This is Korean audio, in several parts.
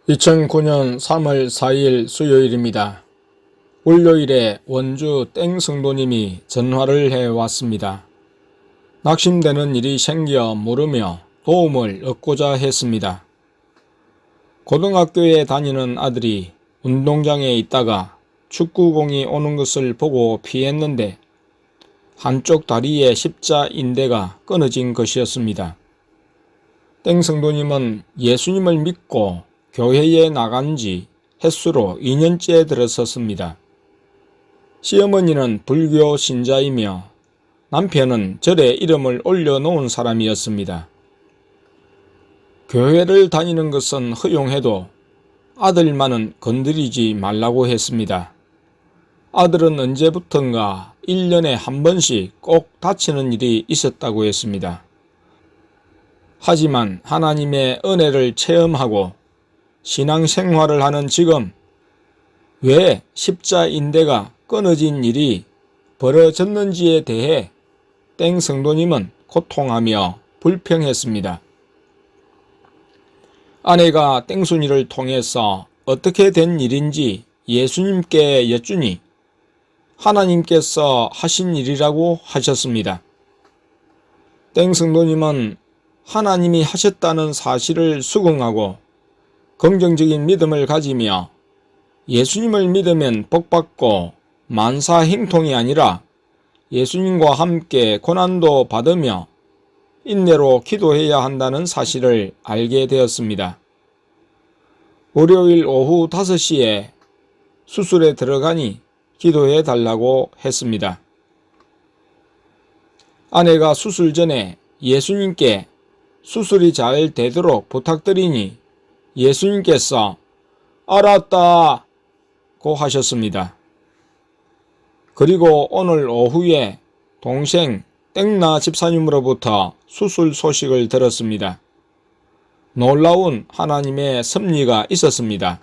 2009년 3월 4일 수요일입니다. 월요일에 원주 땡성도님이 전화를 해왔습니다. 낙심되는 일이 생겨 물으며 도움을 얻고자 했습니다. 고등학교에 다니는 아들이 운동장에 있다가 축구공이 오는 것을 보고 피했는데 한쪽 다리의 십자인대가 끊어진 것이었습니다. 땡성도님은 예수님을 믿고 교회에 나간 지 햇수로 2년째 들어섰습니다. 시어머니는 불교 신자이며 남편은 절에 이름을 올려놓은 사람이었습니다. 교회를 다니는 것은 허용해도 아들만은 건드리지 말라고 했습니다. 아들은 언제부턴가 1년에 한 번씩 꼭 다치는 일이 있었다고 했습니다. 하지만 하나님의 은혜를 체험하고 신앙생활을 하는 지금 왜 십자인대가 끊어진 일이 벌어졌는지에 대해 땡성도님은 고통하며 불평했습니다. 아내가 땡순이를 통해서 어떻게 된 일인지 예수님께 여쭈니 하나님께서 하신 일이라고 하셨습니다. 땡성도님은 하나님이 하셨다는 사실을 수긍하고 긍정적인 믿음을 가지며 예수님을 믿으면 복받고 만사 형통이 아니라 예수님과 함께 고난도 받으며 인내로 기도해야 한다는 사실을 알게 되었습니다. 월요일 오후 5시에 수술에 들어가니 기도해 달라고 했습니다. 아내가 수술 전에 예수님께 수술이 잘 되도록 부탁드리니 예수님께서 알았다 고 하셨습니다. 그리고 오늘 오후에 동생 땡나 집사님으로부터 수술 소식을 들었습니다. 놀라운 하나님의 섭리가 있었습니다.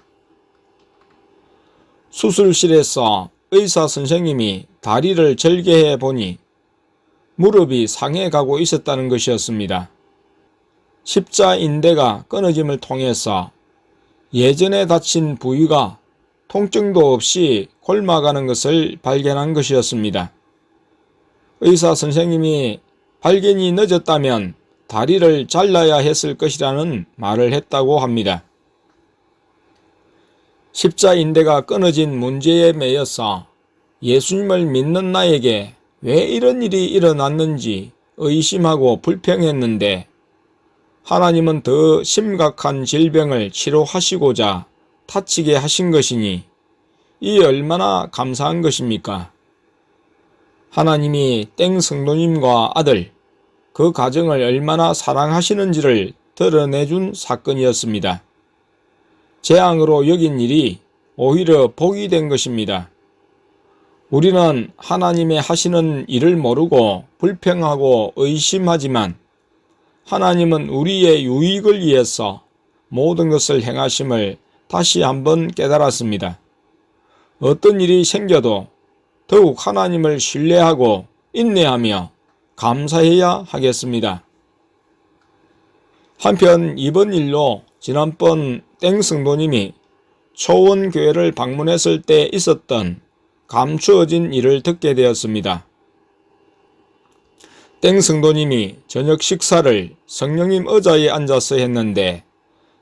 수술실에서 의사 선생님이 다리를 절개해 보니 무릎이 상해 가고 있었다는 것이었습니다. 십자인대가 끊어짐을 통해서 예전에 다친 부위가 통증도 없이 곪아가는 것을 발견한 것이었습니다. 의사 선생님이 발견이 늦었다면 다리를 잘라야 했을 것이라는 말을 했다고 합니다. 십자인대가 끊어진 문제에 매여서 예수님을 믿는 나에게 왜 이런 일이 일어났는지 의심하고 불평했는데 하나님은 더 심각한 질병을 치료하시고자 다치게 하신 것이니 이 얼마나 감사한 것입니까? 하나님이 땡성도님과 아들, 그 가정을 얼마나 사랑하시는지를 드러내준 사건이었습니다. 재앙으로 여긴 일이 오히려 복이 된 것입니다. 우리는 하나님의 하시는 일을 모르고 불평하고 의심하지만 하나님은 우리의 유익을 위해서 모든 것을 행하심을 다시 한번 깨달았습니다. 어떤 일이 생겨도 더욱 하나님을 신뢰하고 인내하며 감사해야 하겠습니다. 한편 이번 일로 지난번 땡성도님이 초원교회를 방문했을 때 있었던 감추어진 일을 듣게 되었습니다. 땡성도님이 저녁 식사를 성령님 의자에 앉아서 했는데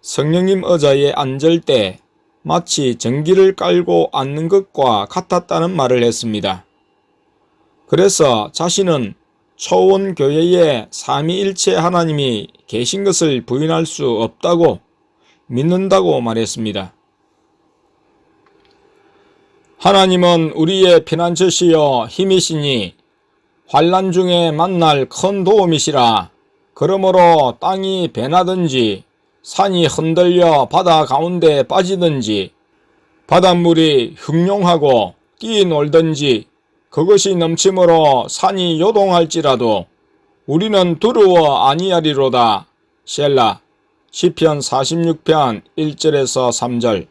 성령님 의자에 앉을 때 마치 전기를 깔고 앉는 것과 같았다는 말을 했습니다. 그래서 자신은 초원교회에 삼위일체 하나님이 계신 것을 부인할 수 없다고 믿는다고 말했습니다. 하나님은 우리의 피난처시여 힘이시니 환난 중에 만날 큰 도움이시라. 그러므로 땅이 변하든지 산이 흔들려 바다 가운데 빠지든지 바닷물이 흉룡하고 뛰놀든지 그것이 넘침으로 산이 요동할지라도 우리는 두려워 아니하리로다. 셀라. 시편 46편 1절에서 3절.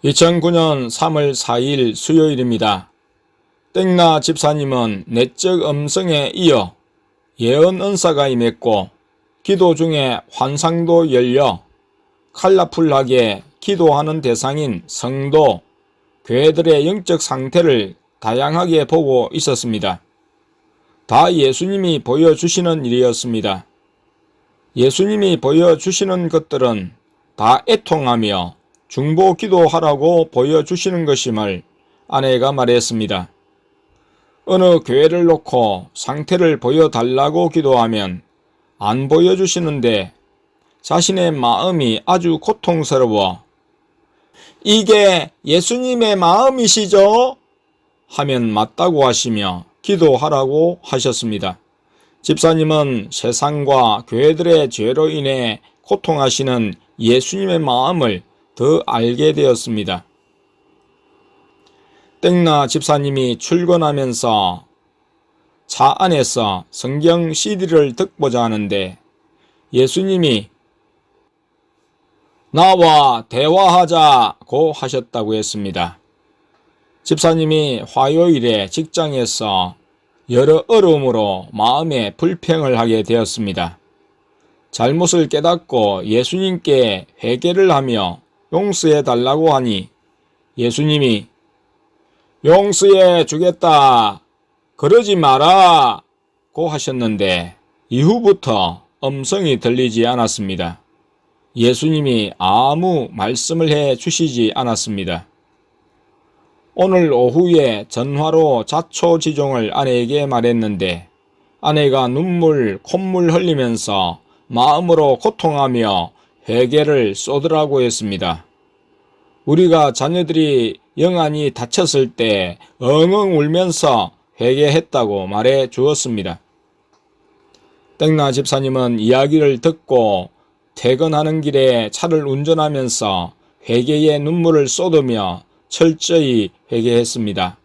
2009년 3월 4일 수요일입니다. 땡나 집사님은 내적 음성에 이어 예언 은사가 임했고 기도 중에 환상도 열려 컬러풀하게 기도하는 대상인 성도, 교회들의 영적 상태를 다양하게 보고 있었습니다. 다 예수님이 보여주시는 일이었습니다. 예수님이 보여주시는 것들은 다 애통하며 중보 기도하라고 보여주시는 것임을 아내가 말했습니다. 어느 교회를 놓고 상태를 보여달라고 기도하면 안 보여주시는데 자신의 마음이 아주 고통스러워 이게 예수님의 마음이시죠? 하면 맞다고 하시며 기도하라고 하셨습니다. 집사님은 세상과 교회들의 죄로 인해 고통하시는 예수님의 마음을 더 알게 되었습니다. 땡나 집사님이 출근하면서 차 안에서 성경 CD를 듣고자 하는데 예수님이 나와 대화하자고 하셨다고 했습니다. 집사님이 화요일에 직장에서 여러 어려움으로 마음에 불평을 하게 되었습니다. 잘못을 깨닫고 예수님께 회개를 하며 용서해 달라고 하니 예수님이 용서해 주겠다. 그러지 마라. 고 하셨는데 이후부터 음성이 들리지 않았습니다. 예수님이 아무 말씀을 해 주시지 않았습니다. 오늘 오후에 전화로 자초지종을 아내에게 말했는데 아내가 눈물, 콧물 흘리면서 마음으로 고통하며 회개를 쏟으라고 했습니다. 우리가 자녀들이 영안이 다쳤을 때 엉엉 울면서 회개했다고 말해 주었습니다. 땡나 집사님은 이야기를 듣고 퇴근하는 길에 차를 운전하면서 회개의 눈물을 쏟으며 철저히 회개했습니다.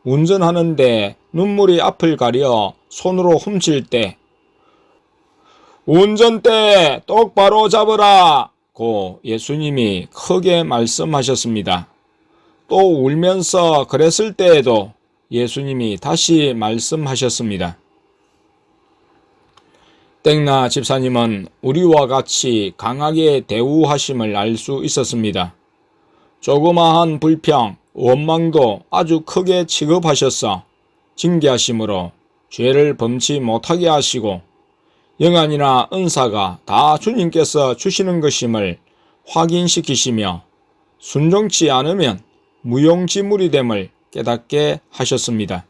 운전하는데 눈물이 앞을 가려 손으로 훔칠 때 운전대 똑바로 잡으라 고 예수님이 크게 말씀하셨습니다. 또 울면서 그랬을 때에도 예수님이 다시 말씀하셨습니다. 땡나 집사님은 우리와 같이 강하게 대우하심을 알 수 있었습니다. 조그마한 불평, 원망도 아주 크게 취급하셔서 징계하심으로 죄를 범치 못하게 하시고 영안이나 은사가 다 주님께서 주시는 것임을 확인시키시며 순종치 않으면 무용지물이 됨을 깨닫게 하셨습니다.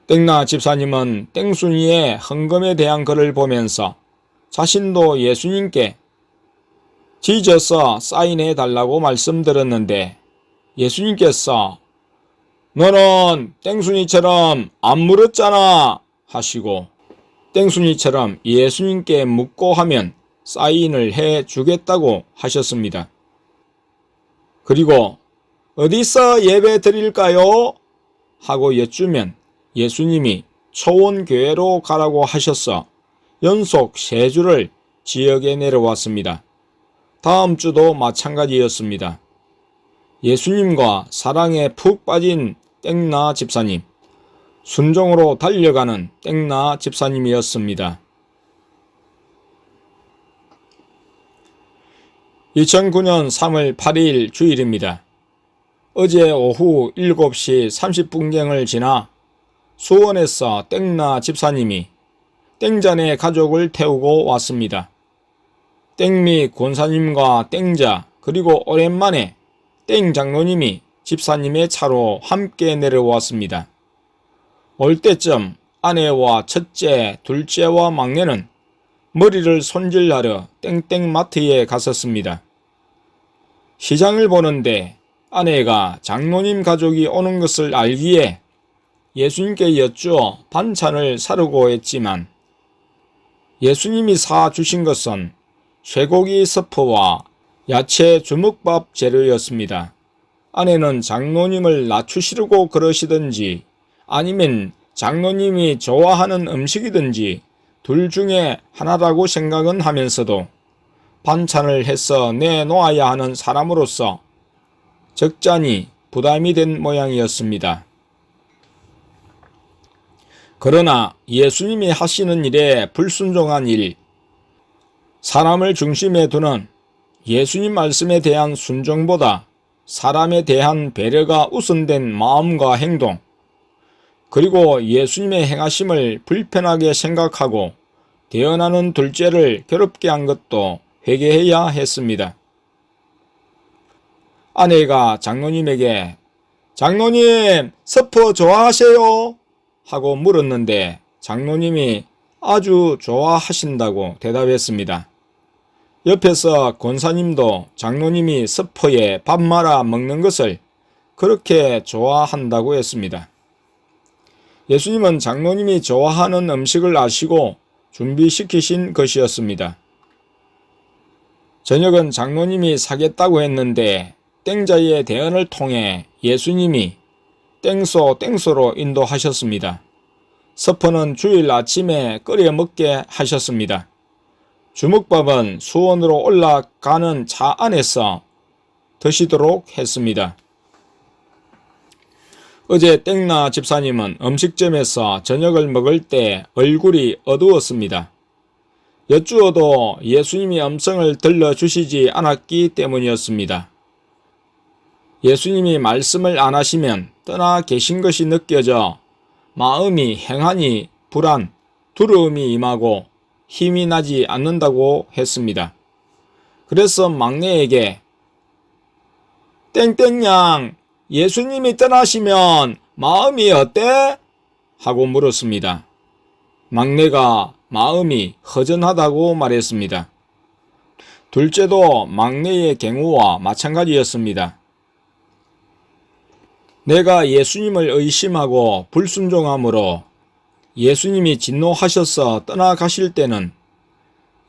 땡나 집사님은 땡순이의 헌금에 대한 글을 보면서 자신도 예수님께 지져서 사인해 달라고 말씀드렸는데 예수님께서 너는 땡순이처럼 안 물었잖아 하시고 땡순이처럼 예수님께 묻고 하면 사인을 해 주겠다고 하셨습니다. 그리고 어디서 예배 드릴까요? 하고 여쭈면 예수님이 초원교회로 가라고 하셔서 연속 3주를 지역에 내려왔습니다. 다음 주도 마찬가지였습니다. 예수님과 사랑에 푹 빠진 땡나 집사님, 순종으로 달려가는 땡나 집사님이었습니다. 2009년 3월 8일 주일입니다. 어제 오후 7시 30분경을 지나 수원에서 땡나 집사님이 땡잔의 가족을 태우고 왔습니다. 땡미 권사님과 땡자 그리고 오랜만에 땡 장로님이 집사님의 차로 함께 내려왔습니다. 올 때쯤 아내와 첫째, 둘째와 막내는 머리를 손질하러 땡땡마트에 갔었습니다. 시장을 보는데 아내가 장로님 가족이 오는 것을 알기에 예수님께 여쭈어 반찬을 사려고 했지만 예수님이 사주신 것은 쇠고기 스프와 야채 주먹밥 재료였습니다. 아내는 장로님을 낮추시려고 그러시든지 아니면 장로님이 좋아하는 음식이든지 둘 중에 하나라고 생각은 하면서도 반찬을 해서 내놓아야 하는 사람으로서 적잖이 부담이 된 모양이었습니다. 그러나 예수님이 하시는 일에 불순종한 일, 사람을 중심에 두는 예수님 말씀에 대한 순종보다 사람에 대한 배려가 우선된 마음과 행동, 그리고 예수님의 행하심을 불편하게 생각하고 대언하는 둘째를 괴롭게 한 것도 회개해야 했습니다. 아내가 장로님에게 "장로님, 서퍼 좋아하세요?" 하고 물었는데 장로님이 아주 좋아하신다고 대답했습니다. 옆에서 권사님도 장로님이 서퍼에 밥 말아 먹는 것을 그렇게 좋아한다고 했습니다. 예수님은 장로님이 좋아하는 음식을 아시고 준비시키신 것이었습니다. 저녁은 장로님이 사겠다고 했는데 땡자의 대언을 통해 예수님이 땡소로 인도하셨습니다. 서퍼는 주일 아침에 끓여 먹게 하셨습니다. 주먹밥은 수원으로 올라가는 차 안에서 드시도록 했습니다. 어제 땡나 집사님은 음식점에서 저녁을 먹을 때 얼굴이 어두웠습니다. 여쭈어도 예수님이 음성을 들려주시지 않았기 때문이었습니다. 예수님이 말씀을 안 하시면 떠나 계신 것이 느껴져 마음이 행하니 불안, 두려움이 임하고 힘이 나지 않는다고 했습니다. 그래서 막내에게 "땡땡양, 예수님이 떠나시면 마음이 어때?" 하고 물었습니다. 막내가 마음이 허전하다고 말했습니다. 둘째도 막내의 경우와 마찬가지였습니다. 내가 예수님을 의심하고 불순종함으로 예수님이 진노하셔서 떠나가실 때는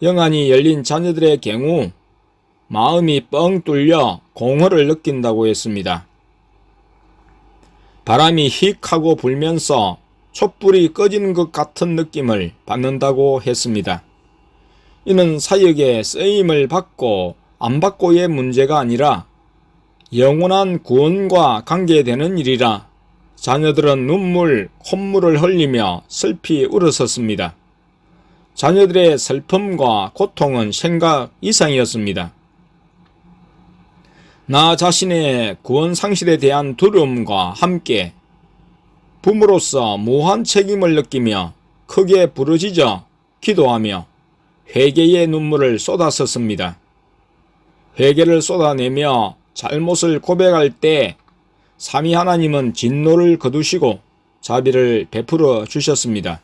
영안이 열린 자녀들의 경우 마음이 뻥 뚫려 공허를 느낀다고 했습니다. 바람이 휙 하고 불면서 촛불이 꺼지는 것 같은 느낌을 받는다고 했습니다. 이는 사역에 쓰임을 받고 안 받고의 문제가 아니라 영원한 구원과 관계되는 일이라 자녀들은 눈물, 콧물을 흘리며 슬피 울었었습니다. 자녀들의 슬픔과 고통은 생각 이상이었습니다. 나 자신의 구원 상실에 대한 두려움과 함께 부모로서 무한 책임을 느끼며 크게 부르짖어 기도하며 회개의 눈물을 쏟았었습니다. 회개를 쏟아내며 잘못을 고백할 때 삼위 하나님은 진노를 거두시고 자비를 베풀어 주셨습니다.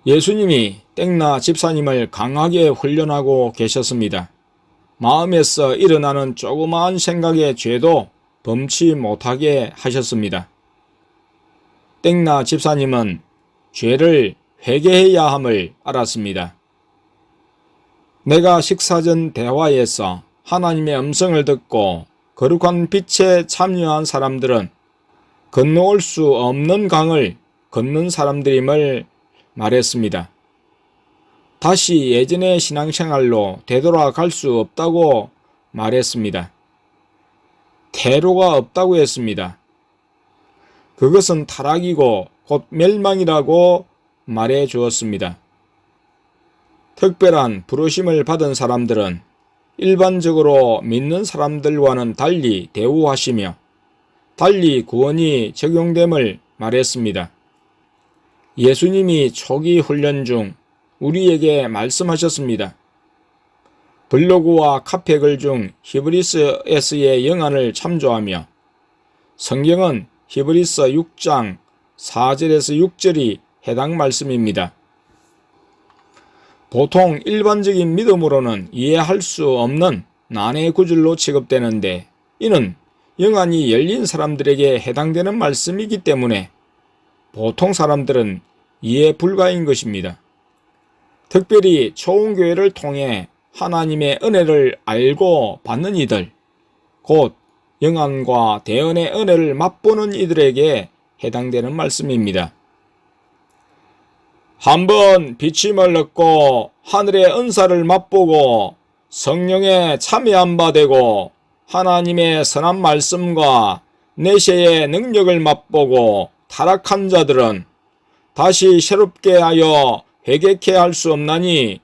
예수님이 땡나 집사님을 강하게 훈련하고 계셨습니다. 마음에서 일어나는 조그마한 생각의 죄도 범치 못하게 하셨습니다. 땡나 집사님은 죄를 회개해야 함을 알았습니다. 내가 식사 전 대화에서 하나님의 음성을 듣고 거룩한 빛에 참여한 사람들은 건너올 수 없는 강을 걷는 사람들임을 말했습니다. 다시 예전의 신앙생활로 되돌아갈 수 없다고 말했습니다. 퇴로가 없다고 했습니다. 그것은 타락이고 곧 멸망이라고 말해 주었습니다. 특별한 부르심을 받은 사람들은 일반적으로 믿는 사람들과는 달리 대우하시며 달리 구원이 적용됨을 말했습니다. 예수님이 초기 훈련 중 우리에게 말씀하셨습니다. 블로그와 카페 글 중 히브리서에서의 영안을 참조하며 성경은 히브리서 6장 4절에서 6절이 해당 말씀입니다. 보통 일반적인 믿음으로는 이해할 수 없는 난해 구절로 취급되는데 이는 영안이 열린 사람들에게 해당되는 말씀이기 때문에 보통 사람들은 이해 불가인 것입니다. 특별히 초원교회를 통해 하나님의 은혜를 알고 받는 이들, 곧 영안과 대언의 은혜를 맛보는 이들에게 해당되는 말씀입니다. 한번 비침을 얻고 하늘의 은사를 맛보고 성령에 참여한 바 되고 하나님의 선한 말씀과 내세의 능력을 맛보고 타락한 자들은 다시 새롭게 하여 회개케 할 수 없나니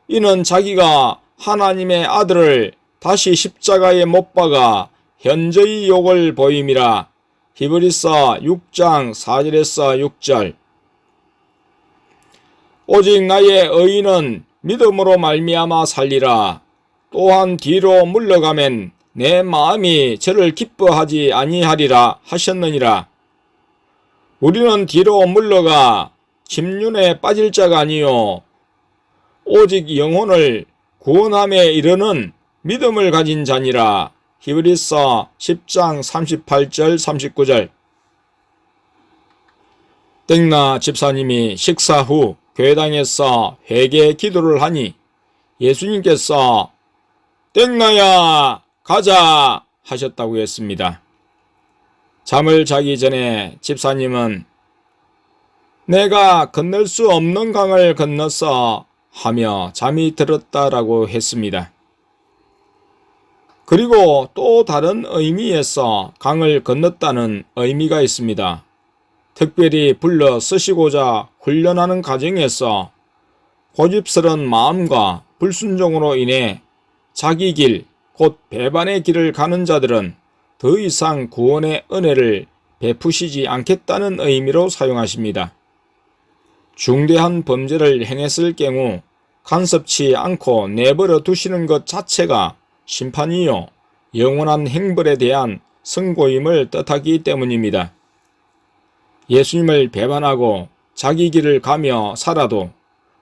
이는 자기가 하나님의 아들을 다시 십자가에 못 박아 현저히 욕을 보임이라. 히브리서 6장 4절에서 6절. 오직 나의 의인은 믿음으로 말미암아 살리라. 또한 뒤로 물러가면 내 마음이 저를 기뻐하지 아니하리라 하셨느니라. 우리는 뒤로 물러가 침륜에 빠질 자가 아니요 오직 영혼을 구원함에 이르는 믿음을 가진 자니라. 히브리서 10장 38절 39절. 땡나 집사님이 식사 후 교회당에서 회개 기도를 하니 예수님께서 땡나야 가자 하셨다고 했습니다. 잠을 자기 전에 집사님은 내가 건널 수 없는 강을 건넜어 하며 잠이 들었다라고 했습니다. 그리고 또 다른 의미에서 강을 건넜다는 의미가 있습니다. 특별히 불러 쓰시고자 훈련하는 과정에서 고집스런 마음과 불순종으로 인해 자기 길, 곧 배반의 길을 가는 자들은 더 이상 구원의 은혜를 베푸시지 않겠다는 의미로 사용하십니다. 중대한 범죄를 행했을 경우 간섭치 않고 내버려 두시는 것 자체가 심판이요 영원한 행벌에 대한 선고임을 뜻하기 때문입니다. 예수님을 배반하고 자기 길을 가며 살아도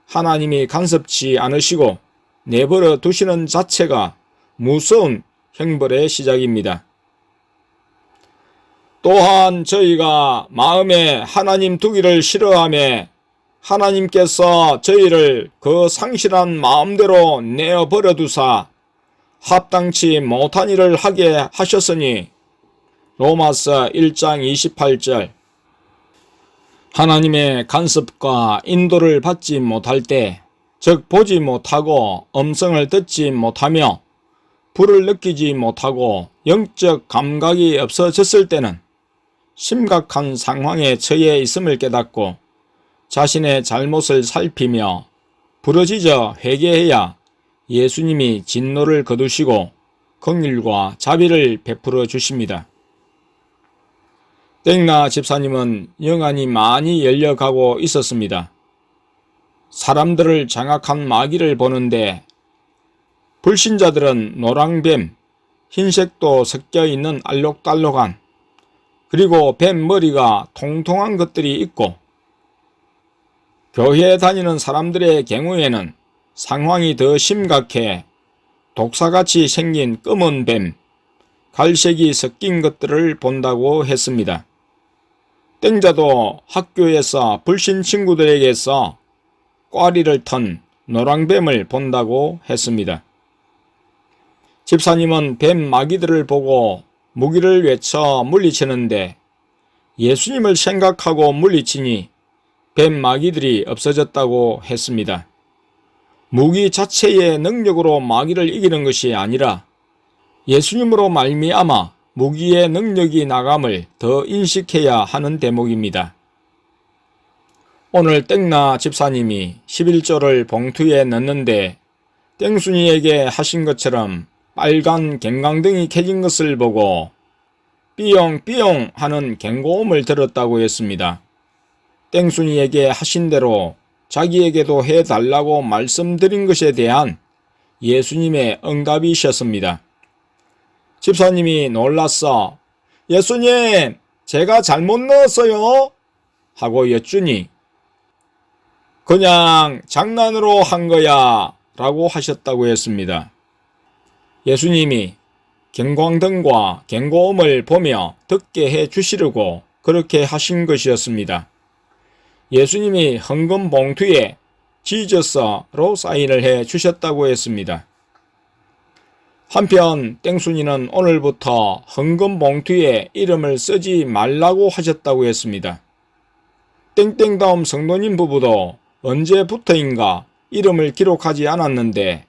하나님이 간섭치 않으시고 내버려 두시는 자체가 무서운 형벌의 시작입니다. 또한 저희가 마음에 하나님 두기를 싫어하며 하나님께서 저희를 그 상실한 마음대로 내어버려 두사 합당치 못한 일을 하게 하셨으니 로마서 1장 28절. 하나님의 간섭과 인도를 받지 못할 때, 즉 보지 못하고 음성을 듣지 못하며 불을 느끼지 못하고 영적 감각이 없어졌을 때는 심각한 상황에 처해 있음을 깨닫고 자신의 잘못을 살피며 부르짖어 회개해야 예수님이 진노를 거두시고 긍휼과 자비를 베풀어 주십니다. 땡나 집사님은 영안이 많이 열려가고 있었습니다. 사람들을 장악한 마귀를 보는데 불신자들은 노랑뱀, 흰색도 섞여 있는 알록달록한 그리고 뱀 머리가 통통한 것들이 있고 교회에 다니는 사람들의 경우에는 상황이 더 심각해 독사같이 생긴 검은 뱀, 갈색이 섞인 것들을 본다고 했습니다. 땡자도 학교에서 불신 친구들에게서 꽈리를 턴 노랑뱀을 본다고 했습니다. 집사님은 뱀 마귀들을 보고 무기를 외쳐 물리치는데 예수님을 생각하고 물리치니 뱀 마귀들이 없어졌다고 했습니다. 무기 자체의 능력으로 마귀를 이기는 것이 아니라 예수님으로 말미암아 무기의 능력이 나감을 더 인식해야 하는 대목입니다. 오늘 땡나 집사님이 11조를 봉투에 넣는데 땡순이에게 하신 것처럼 빨간 갱광등이 켜진 것을 보고 삐용삐용 하는 경고음을 들었다고 했습니다. 땡순이에게 하신 대로 자기에게도 해달라고 말씀드린 것에 대한 예수님의 응답이셨습니다. 집사님이 놀랐어 예수님, 제가 잘못 넣었어요? 하고 여쭈니 그냥 장난으로 한 거야 라고 하셨다고 했습니다. 예수님이 경광등과 경고음을 보며 듣게 해 주시려고 그렇게 하신 것이었습니다. 예수님이 헌금 봉투에 지저스로 사인을 해 주셨다고 했습니다. 한편 땡순이는 오늘부터 헌금 봉투에 이름을 쓰지 말라고 하셨다고 했습니다. 땡땡다움 성도님 부부도 언제부터인가 이름을 기록하지 않았는데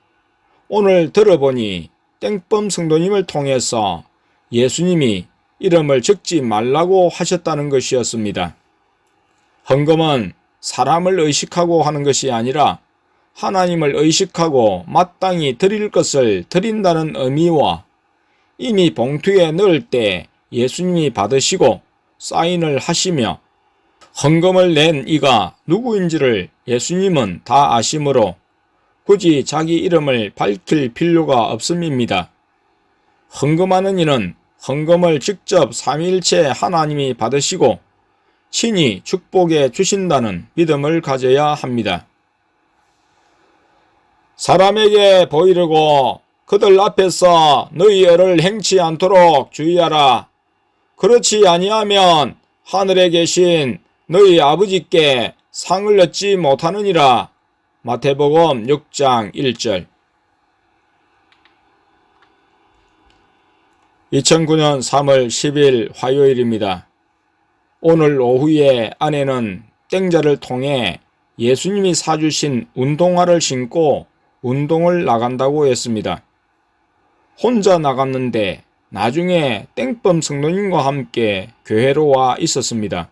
오늘 들어보니 땡범 성도님을 통해서 예수님이 이름을 적지 말라고 하셨다는 것이었습니다. 헌금은 사람을 의식하고 하는 것이 아니라 하나님을 의식하고 마땅히 드릴 것을 드린다는 의미와 이미 봉투에 넣을 때 예수님이 받으시고 사인을 하시며 헌금을 낸 이가 누구인지를 예수님은 다 아시므로 굳이 자기 이름을 밝힐 필요가 없음입니다. 헌금하는 이는 헌금을 직접 삼위일체 하나님이 받으시고 친히 축복해 주신다는 믿음을 가져야 합니다. 사람에게 보이려고 그들 앞에서 너희 애를 행치 않도록 주의하라. 그렇지 아니하면 하늘에 계신 너희 아버지께 상을 얻지 못하느니라. 마태복음 6장 1절. 2009년 3월 10일 화요일입니다. 오늘 오후에 아내는 땡자를 통해 예수님이 사주신 운동화를 신고 운동을 나간다고 했습니다. 혼자 나갔는데 나중에 땡범 성도님과 함께 교회로 와 있었습니다.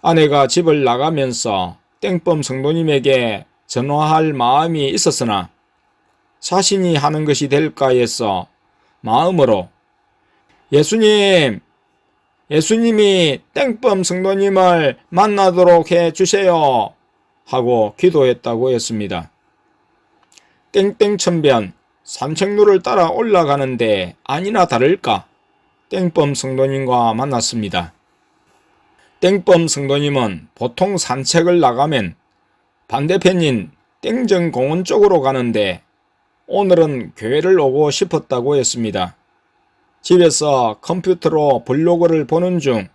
아내가 집을 나가면서 땡범 성도님에게 전화할 마음이 있었으나 자신이 하는 것이 될까 해서 마음으로 예수님이 땡범 성도님을 만나도록 해주세요 하고 기도했다고 했습니다. 땡땡천변 산책로를 따라 올라가는데 아니나 다를까 땡범 성도님과 만났습니다. 땡범 성도님은 보통 산책을 나가면 반대편인 땡정공원 쪽으로 가는데 오늘은 교회를 오고 싶었다고 했습니다. 집에서 컴퓨터로 블로그를 보는 중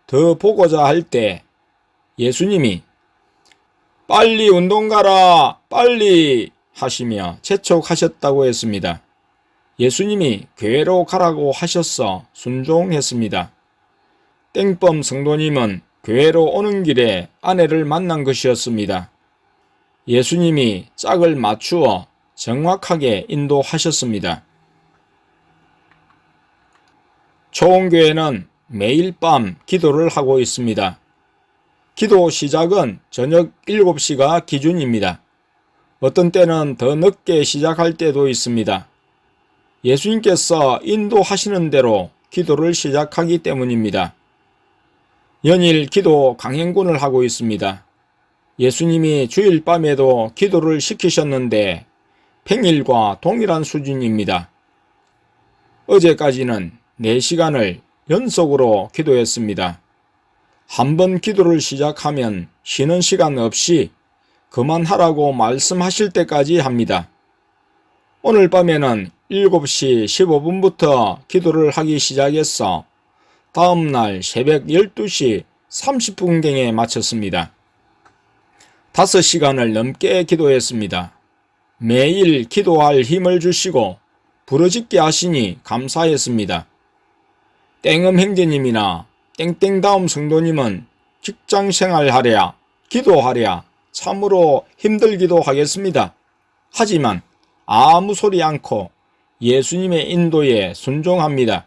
더 보고자 할 때 예수님이 빨리 운동 가라 빨리 하시며 재촉하셨다고 했습니다. 예수님이 교회로 가라고 하셔서 순종했습니다. 땡범 성도님은 교회로 오는 길에 아내를 만난 것이었습니다. 예수님이 짝을 맞추어 정확하게 인도하셨습니다. 초원교회는 매일 밤 기도를 하고 있습니다. 기도 시작은 저녁 7시가 기준입니다. 어떤 때는 더 늦게 시작할 때도 있습니다. 예수님께서 인도하시는 대로 기도를 시작하기 때문입니다. 연일 기도 강행군을 하고 있습니다. 예수님이 주일 밤에도 기도를 시키셨는데 평일과 동일한 수준입니다. 어제까지는 4시간을 연속으로 기도했습니다. 한 번 기도를 시작하면 쉬는 시간 없이 그만하라고 말씀하실 때까지 합니다. 오늘 밤에는 7시 15분부터 기도를 하기 시작해서 다음날 새벽 12시 30분경에 마쳤습니다. 5시간을 넘게 기도했습니다. 매일 기도할 힘을 주시고 부르짖게 하시니 감사했습니다. 땡음 형제님이나 땡땡다움 성도님은 직장생활 하랴 기도하랴 참으로 힘들기도 하겠습니다. 하지만 아무 소리 않고 예수님의 인도에 순종합니다.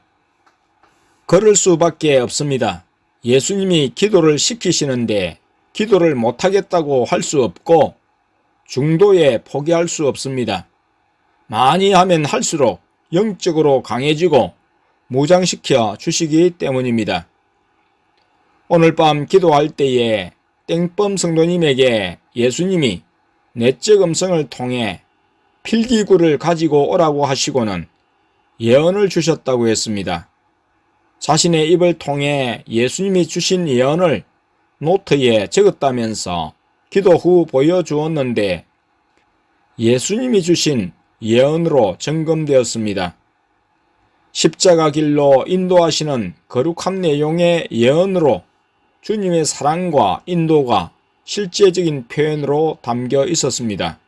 그럴 수밖에 없습니다. 예수님이 기도를 시키시는데 기도를 못하겠다고 할 수 없고 중도에 포기할 수 없습니다. 많이 하면 할수록 영적으로 강해지고 무장시켜 주시기 때문입니다. 오늘 밤 기도할 때에 땡범 성도님에게 예수님이 내적 음성을 통해 필기구를 가지고 오라고 하시고는 예언을 주셨다고 했습니다. 자신의 입을 통해 예수님이 주신 예언을 노트에 적었다면서 기도 후 보여주었는데 예수님이 주신 예언으로 점검되었습니다. 십자가 길로 인도하시는 거룩한 내용의 예언으로 주님의 사랑과 인도가 실제적인 표현으로 담겨 있었습니다.